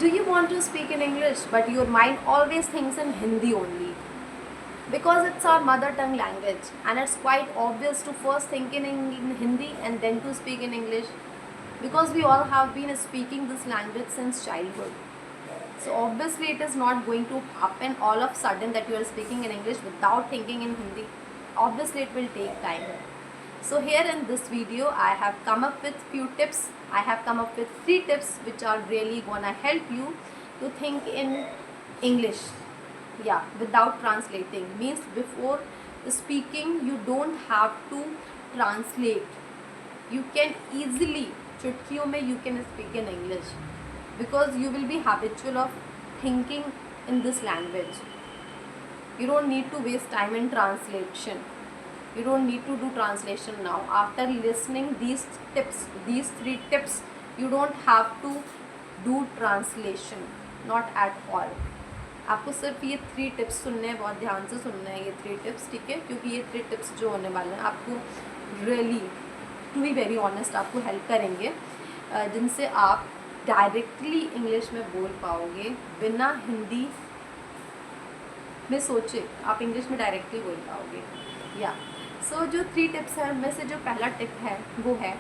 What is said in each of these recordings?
Do you want to speak in English but your mind always thinks in Hindi only? Because it's our mother tongue language and it's quite obvious to first think in Hindi and then to speak in English, because we all have been speaking this language since childhood. So obviously it is not going to happen all of a sudden that you are speaking in English without thinking in Hindi. Obviously it will take time. So here in this video I have come up with few tips. I have come up with 3 tips which are really gonna help you to think in English. Yeah, without translating. Means before speaking you don't have to translate. You can easily, चुटकियों में you can speak in English, because you will be habitual of thinking in this language. You don't need to waste time in translation. You don't need to do translation now. After listening these tips, these 3 tips, you don't have to do translation, not at all. आपको सिर्फ ये 3 tips सुनने हैं, बहुत ध्यान से सुनना है ये 3 टिप्स, ठीक है? क्योंकि ये 3 टिप्स जो होने वाले हैं आपको really, to be very honest, आपको हेल्प करेंगे, जिनसे आप डायरेक्टली इंग्लिश में बोल पाओगे बिना हिंदी में सोचे। आप इंग्लिश में डायरेक्टली बोल पाओगे। या सो जो 3 टिप्स हैं उनमें से जो पहला टिप है वो है,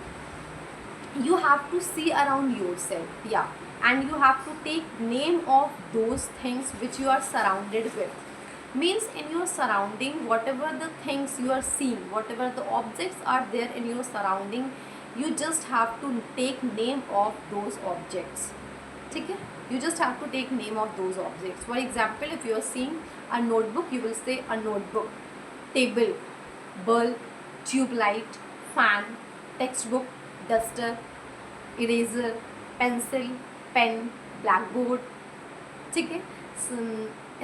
you have to see around yourself. Yeah, and you have to take name of those things which you are surrounded with. Means in your surrounding, whatever the things you are seeing, whatever the objects are there in your surrounding, you just have to take name of those objects. ठीक है? You just have to take name of those objects. For example, if you are seeing a notebook, you will say a notebook, table, bulb, tube light, fan, textbook, duster, eraser, pencil, pen, blackboard. ठीक है?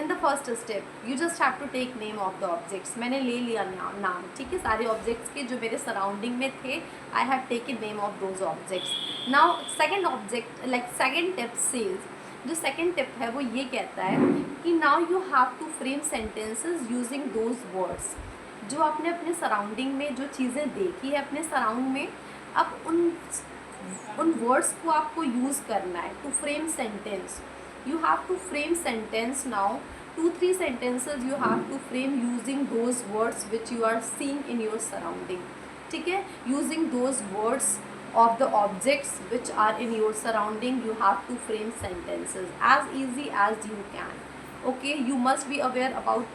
In the first step, you just have to take name of the objects. मैंने ले लिया नाम, ठीक है, सारे objects के जो मेरे surrounding में थे. I have taken name of those objects. Now second object, like second tip says, जो second tip है वो ये कहता है कि now you have to frame sentences using those words. जो आपने अपने सराउंडिंग में जो चीज़ें देखी है अपने सराउंड में, अब उन वर्ड्स को आपको यूज़ करना है to frame sentence. You have to frame sentence now. 2-3 sentences you have to frame using those words which you are seeing in your surrounding. ठीक है? Using those words of the objects which are in your surrounding, you have to frame sentences as easy as you can. Okay, you must be aware about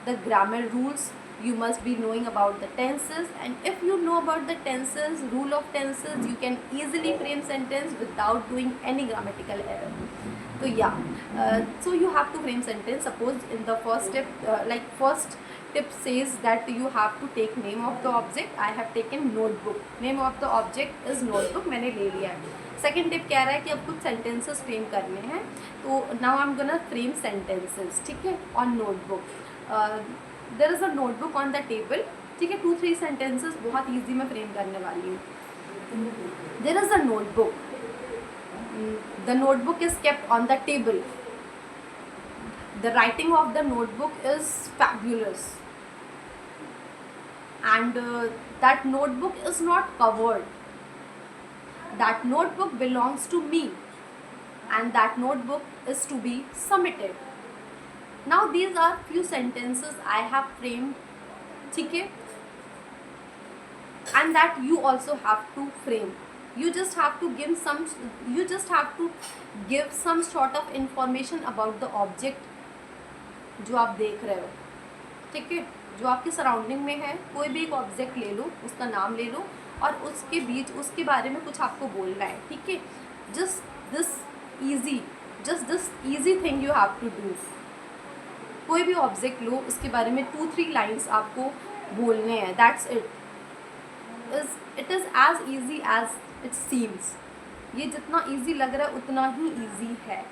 the grammar rules. You must be knowing about the tenses, and if you know about the tenses, rule of tenses, you can easily frame sentence without doing any grammatical error. So yeah, so you have to frame sentence. Suppose in the first step, like first tip says that you have to take name of the object. I have taken notebook. Name of the object is notebook. मैंने ले लिया है. Second tip कह रहा है कि अब कुछ सेंटेंसेस फ्रेम करने हैं, तो now I am gonna frame sentences. ठीक है? On notebook. There is a notebook on the table. ठीक है? 2-3 सेंटेंसेस बहुत ईजी में फ्रेम करने वाली हूँ. There is a notebook. The notebook is kept on the table. The writing of the notebook is fabulous, and that notebook is not covered. That notebook belongs to me, and that notebook is to be submitted. Now these are few sentences I have framed. ठीक है? And that you also have to frame. You just have to give some sort of information about the object जो आप देख रहे हो. ठीक है? जो आपके सराउंडिंग में है, कोई भी एक ऑब्जेक्ट ले लो, उसका नाम ले लो और उसके बारे में कुछ आपको बोलना है. ठीक है? Just this easy thing you have to do. कोई भी ऑब्जेक्ट लो, उसके बारे में 2-3 लाइन्स आपको बोलने हैं. That's it. It is as easy as it seems. ये जितना ईजी लग रहा है उतना ही ईजी है.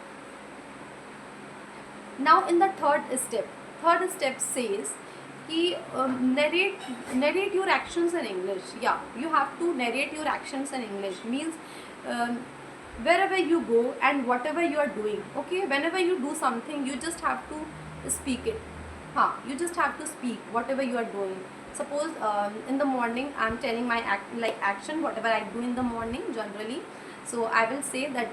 Now in the third step says कि narrate your actions in English. Yeah, you have to narrate your actions in English. Means wherever you go and whatever you are doing. Okay, whenever you do something, you just have to speak it. You just have to speak whatever you are doing. Suppose in the morning I'm telling my action, whatever I do in the morning generally. So I will say that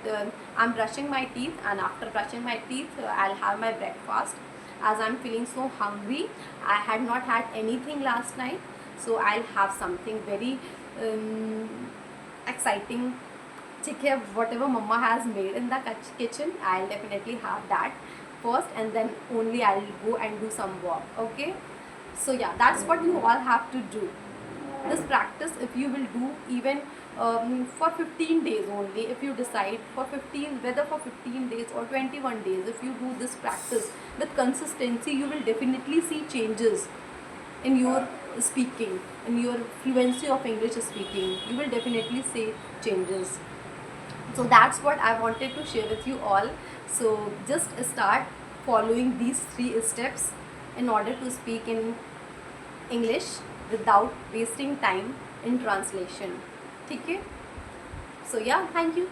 I'm brushing my teeth, and after brushing my teeth, I'll have my breakfast, as I'm feeling so hungry. I had not had anything last night, so I'll have something very exciting. ठीक है, whatever mama has made in the kitchen, I'll definitely have that first, and then only I'll go and do some work. Okay, so yeah, that's what you all have to do. This practice, if you will do even for 15 days only, if you decide for 15, whether for 15 days or 21 days, if you do this practice with consistency, you will definitely see changes in your speaking, in your fluency of English speaking. You will definitely see changes. So that's what I wanted to share with you all. So just start following these 3 steps in order to speak in English without wasting time in translation. ठीक है? So yeah, thank you.